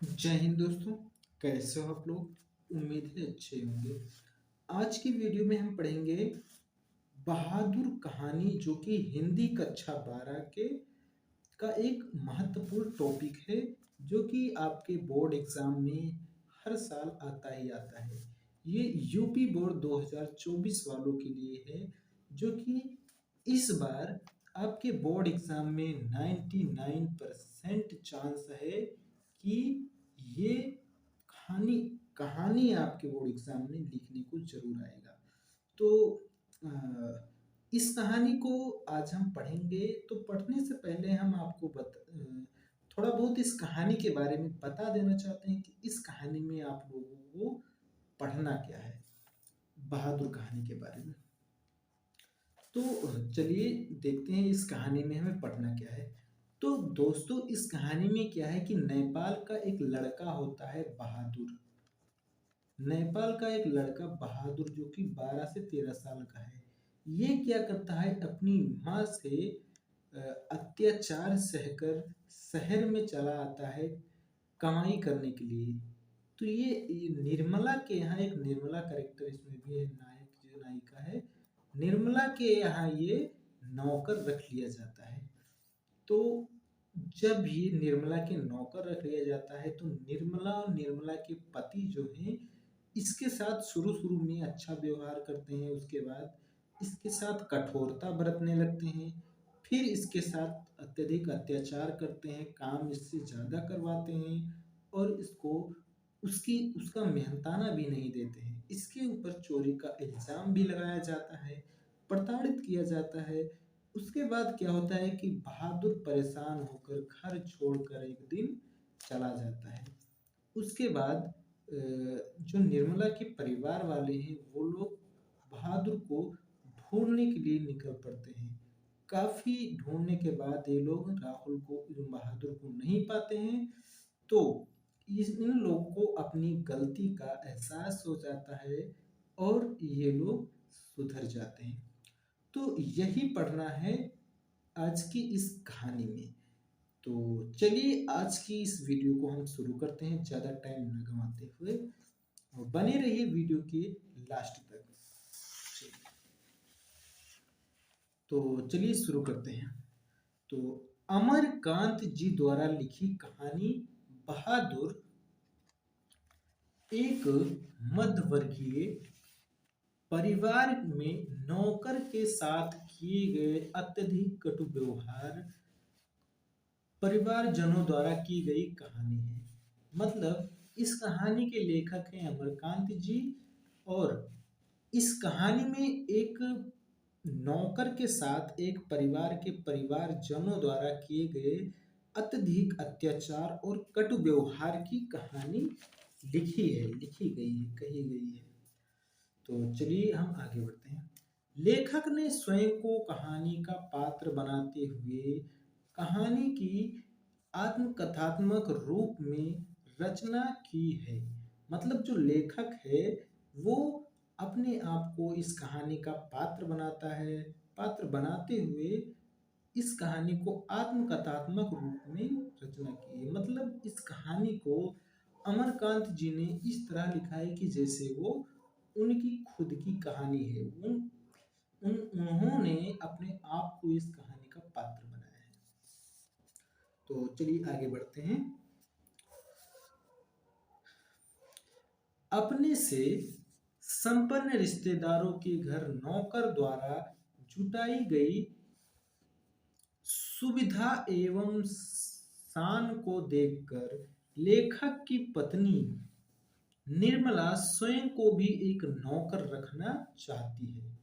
जय हिंद दोस्तों। कैसे हो आप लोग? उम्मीद है अच्छे होंगे। आज की वीडियो में हम पढ़ेंगे बहादुर कहानी, जो कि हिंदी कक्षा 12 के का एक महत्वपूर्ण टॉपिक है, जो कि आपके बोर्ड एग्जाम में हर साल आता ही आता है। ये यूपी बोर्ड 2024 वालों के लिए है, जो कि इस बार आपके बोर्ड एग्जाम में 99% चांस है कि ये कहानी कहानी आपके बोर्ड एग्जाम में लिखने को जरूर आएगा। तो इस कहानी को आज हम पढ़ेंगे। तो पढ़ने से पहले हम आपको थोड़ा बहुत इस कहानी के बारे में बता देना चाहते हैं कि इस कहानी में आप लोगों को पढ़ना क्या है, बहादुर कहानी के बारे में। तो चलिए देखते हैं इस कहानी में हमें पढ़ना क्या है। तो दोस्तों, इस कहानी में क्या है कि नेपाल का एक लड़का होता है बहादुर। नेपाल का एक लड़का बहादुर, जो कि 12 से 13 साल का है। ये क्या करता है, अपनी माँ से अ, अत्याचार सहकर शहर में चला आता है कमाई करने के लिए। तो ये निर्मला के यहाँ, एक निर्मला कैरेक्टर इसमें भी है, नायक जो नायिका है, निर्मला के यहाँ ये नौकर रख लिया जाता है। तो जब ये निर्मला के नौकर रख लिया जाता है, तो निर्मला और निर्मला के पति जो हैं, इसके साथ शुरू शुरू में अच्छा व्यवहार करते हैं। उसके बाद इसके साथ कठोरता बरतने लगते हैं। फिर इसके साथ अत्यधिक अत्याचार करते हैं, काम इससे ज़्यादा करवाते हैं और इसको उसकी उसका मेहनताना भी नहीं देते हैं। इसके ऊपर चोरी का इल्ज़ाम भी लगाया जाता है, प्रताड़ित किया जाता है। उसके बाद क्या होता है कि बहादुर परेशान होकर घर छोड़कर एक दिन चला जाता है। उसके बाद जो निर्मला के परिवार वाले हैं, वो लोग बहादुर को ढूंढने के लिए निकल पड़ते हैं। काफी ढूंढने के बाद ये लोग राहुल को, बहादुर को नहीं पाते हैं। तो इन लोगों को अपनी गलती का एहसास हो जाता है और ये लोग सुधर जाते हैं। तो यही पढ़ना है आज की इस कहानी में। तो चलिए आज की इस वीडियो को हम शुरू करते हैं, ज़्यादा टाइम न गंवाते हुए, और बने रहिए वीडियो के लास्ट तक। तो चलिए शुरू करते हैं। तो अमरकांत जी द्वारा लिखी कहानी बहादुर एक मध्यवर्गीय परिवार में नौकर के साथ किए गए अत्यधिक कटु व्यवहार परिवारजनों द्वारा की गई कहानी है। मतलब इस कहानी के लेखक हैं अमरकांत जी, और इस कहानी में एक नौकर के साथ एक परिवार के परिवारजनों द्वारा किए गए अत्यधिक अत्याचार और कटु व्यवहार की कहानी लिखी गई है, कही गई है। तो चलिए हम आगे बढ़ते हैं। लेखक ने स्वयं को कहानी का पात्र बनाते हुए कहानी की आत्मकथात्मक रूप में रचना की है। मतलब जो लेखक है, वो अपने आप को इस कहानी का पात्र बनाता है। पात्र बनाते हुए इस कहानी को आत्मकथात्मक रूप में रचना की है। मतलब इस कहानी को अमरकांत जी ने इस तरह लिखा है कि जैसे वो उनकी खुद की कहानी है। उन्होंने अपने आप को इस कहानी का पात्र बनाया है। तो चलिए आगे बढ़ते हैं। अपने से संपन्न रिश्तेदारों के घर नौकर द्वारा जुटाई गई सुविधा एवं शान को देखकर लेखक की पत्नी निर्मला स्वयं को भी एक नौकर रखना चाहती है।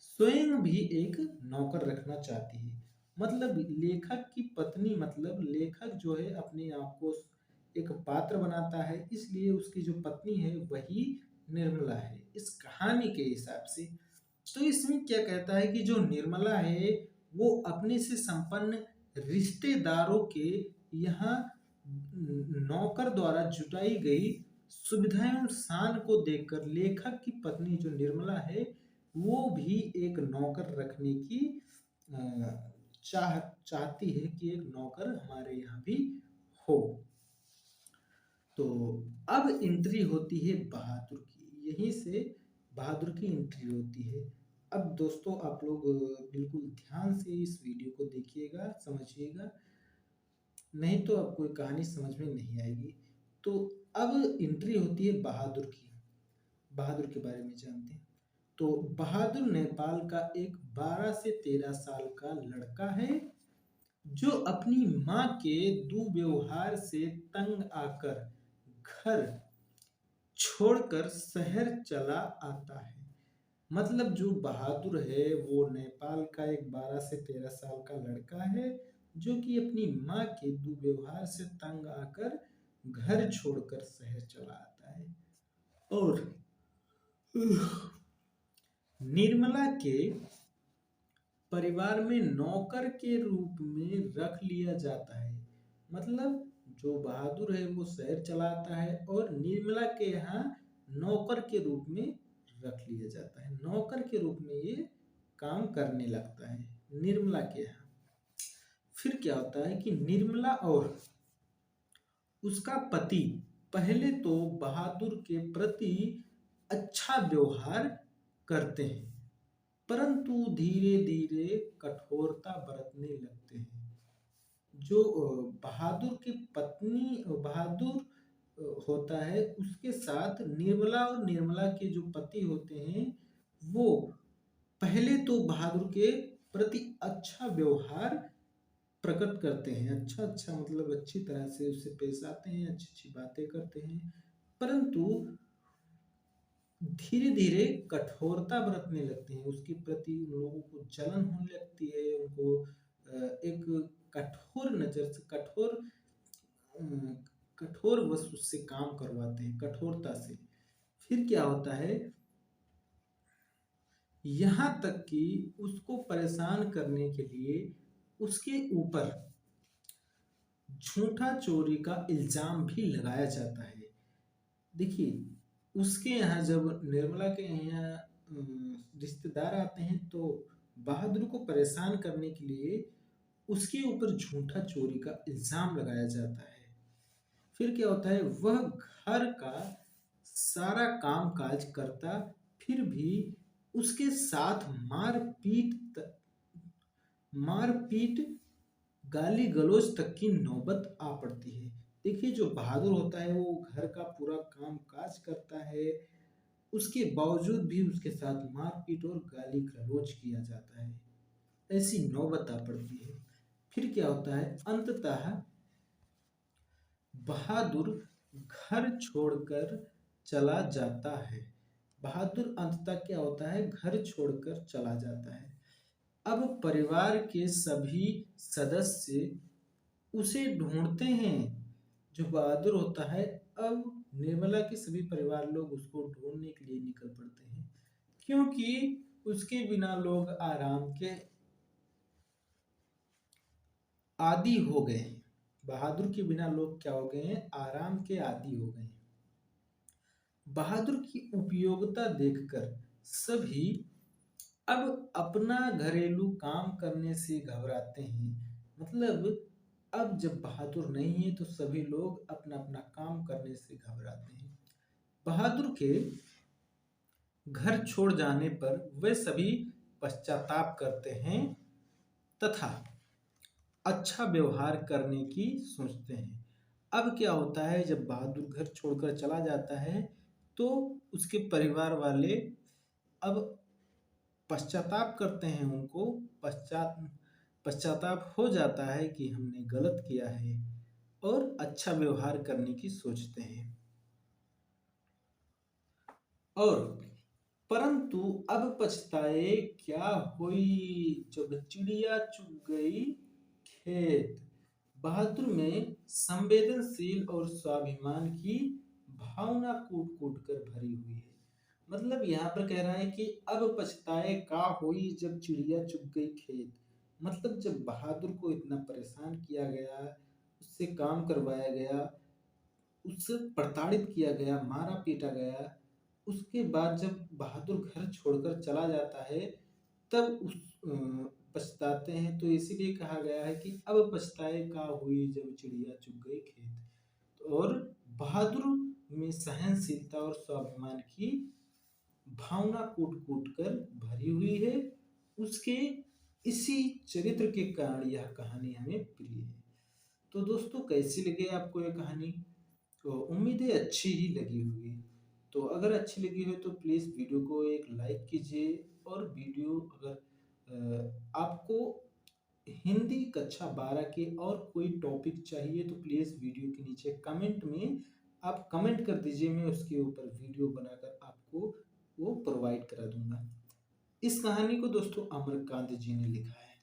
स्वयं भी एक नौकर रखना चाहती है। मतलब लेखक की पत्नी, मतलब लेखक जो है अपने आप को एक पात्र बनाता है, इसलिए उसकी जो पत्नी है वही निर्मला है इस कहानी के हिसाब से। तो इसमें क्या कहता है कि जो निर्मला है, वो अपने से संपन्न रिश्तेदारों के यहाँ नौकर द्वारा जुटाई गई सुविधाएं और शान को देखकर लेखक की पत्नी जो निर्मला है, वो भी एक नौकर रखने की चाहती है कि एक नौकर हमारे यहाँ भी हो। तो अब एंट्री होती है बहादुर की, यहीं से बहादुर की एंट्री होती है। अब दोस्तों आप लोग बिल्कुल ध्यान से इस वीडियो को देखिएगा, समझिएगा, नहीं तो आपको ये कहानी समझ में नहीं आएगी। तो अब एंट्री होती है बहादुर की। बहादुर के बारे में जानते हैं। तो बहादुर नेपाल का एक 12 से 13 साल का लड़का है जो अपनी माँ के दुर्व्यवहार से तंग आकर घर छोड़कर शहर चला आता है। मतलब जो बहादुर है वो नेपाल का एक 12 से 13 साल का लड़का है जो कि अपनी माँ के दुर्व्यवहार से तंग आकर घर छोड़कर शहर चला आता है। और निर्मला के परिवार में नौकर के रूप में रख लिया जाता है। मतलब जो बहादुर है वो शहर चलाता है और निर्मला के यहाँ नौकर के रूप में रख लिया जाता है। नौकर के रूप में ये काम करने लगता है निर्मला के यहाँ। फिर क्या होता है कि निर्मला और उसका पति पहले तो बहादुर के प्रति अच्छा व्यवहार करते हैं, परंतु धीरे धीरे कठोरता बरतने लगते हैं। जो बहादुर की पत्नी बहादुर होता है उसके साथ निर्मला और निर्मला के जो पति होते हैं वो पहले तो बहादुर के प्रति अच्छा व्यवहार प्रकट करते हैं। अच्छा अच्छा मतलब अच्छी तरह से उससे पेश आते हैं, अच्छी अच्छी बातें करते हैं, परंतु धीरे धीरे कठोरता बरतने लगते हैं उसके प्रति। उन लोगों को जलन होने लगती है, उनको एक कठोर नजर से कठोर वश उससे काम करवाते हैं, कठोरता से। फिर क्या होता है, यहाँ तक कि उसको परेशान करने के लिए उसके ऊपर झूठा चोरी का इल्जाम भी लगाया जाता है। देखिए उसके यहाँ जब निर्मला के यहाँ रिश्तेदार आते हैं तो बहादुर को परेशान करने के लिए उसके ऊपर झूठा चोरी का इल्जाम लगाया जाता है। फिर क्या होता है, वह घर का सारा काम काज करता फिर भी उसके साथ मारपीट गाली गलौज तक की नौबत आ पड़ती है। देखिए जो बहादुर होता है वो घर का पूरा काम काज करता है, उसके बावजूद भी उसके साथ मारपीट और गाली गलौज किया जाता है, ऐसी नौबत आ पड़ती है। फिर क्या होता है, अंततः बहादुर घर छोड़कर चला जाता है। बहादुर अंततः क्या होता है, घर छोड़कर चला जाता है। अब परिवार के सभी सदस्य उसे ढूंढते हैं। जो बहादुर होता है, अब निर्मला के सभी परिवार लोग उसको ढूंढने के लिए निकल पड़ते हैं, क्योंकि उसके बिना लोग आराम के आदी हो गए हैं। बहादुर के बिना लोग क्या हो गए हैं, आराम के आदी हो गए हैं। बहादुर की उपयोगिता देखकर सभी अब अपना घरेलू काम करने से घबराते हैं। मतलब अब जब बहादुर नहीं है तो सभी लोग अपना अपना काम करने से घबराते हैं। बहादुर के घर छोड़ जाने पर वे सभी पश्चाताप करते हैं तथा अच्छा व्यवहार करने की सोचते हैं। अब क्या होता है, जब बहादुर घर छोड़कर चला जाता है तो उसके परिवार वाले अब पश्चाताप करते हैं, उनको पश्चाताप हो जाता है कि हमने गलत किया है और अच्छा व्यवहार करने की सोचते हैं। और परंतु अब पछताए क्या हुई, जब चिड़िया चुग गई खेत। बहादुर में संवेदनशील और स्वाभिमान की भावना कूट कूट कर भरी हुई है। मतलब यहाँ पर कह रहा है कि अब पछताए का हुई जब चिड़िया चुग गई खेत। मतलब जब बहादुर को इतना परेशान किया गया, उससे काम करवाया गया, उससे प्रताड़ित किया गया, मारा पीटा गया, उसके बाद जब बहादुर घर छोड़कर चला जाता है तब पछताते हैं। तो इसीलिए कहा गया है कि अब पछताए का हुई जब चिड़िया चुग गई खेत। और बहादुर में सहनशीलता और स्वाभिमान की भावना कूट कूट कर भरी हुई है। उसके इसी चरित्र के कारण यह कहानी हमें प्रिय है। तो दोस्तों, कैसी लगी आपको यह कहानी? तो उम्मीद है अच्छी ही लगी होगी। तो अगर अच्छी लगी हो तो प्लीज़ वीडियो को एक लाइक कीजिए, और वीडियो अगर आपको हिंदी कक्षा 12 के और कोई टॉपिक चाहिए तो प्लीज़ वीडियो के नीचे कमेंट में आप कमेंट कर दीजिए, मैं उसके ऊपर वीडियो बनाकर आपको वो प्रोवाइड करा दूंगा। इस कहानी को दोस्तों अमरकांत जी ने लिखा है।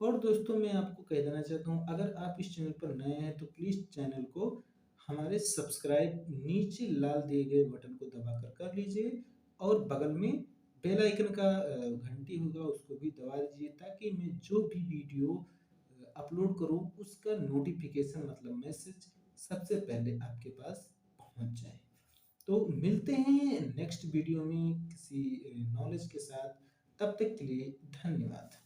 और दोस्तों, मैं आपको कह देना चाहता हूँ, अगर आप इस चैनल पर नए हैं तो प्लीज़ चैनल को हमारे सब्सक्राइब नीचे लाल दिए गए बटन को दबाकर कर लीजिए, और बगल में बेल आइकन का घंटी होगा उसको भी दबा दीजिए, ताकि मैं जो भी वीडियो अपलोड करूँ उसका नोटिफिकेशन मतलब मैसेज सबसे पहले आपके पास पहुँच जाए। तो मिलते हैं नेक्स्ट वीडियो में किसी नॉलेज के साथ। तब तक के लिए धन्यवाद।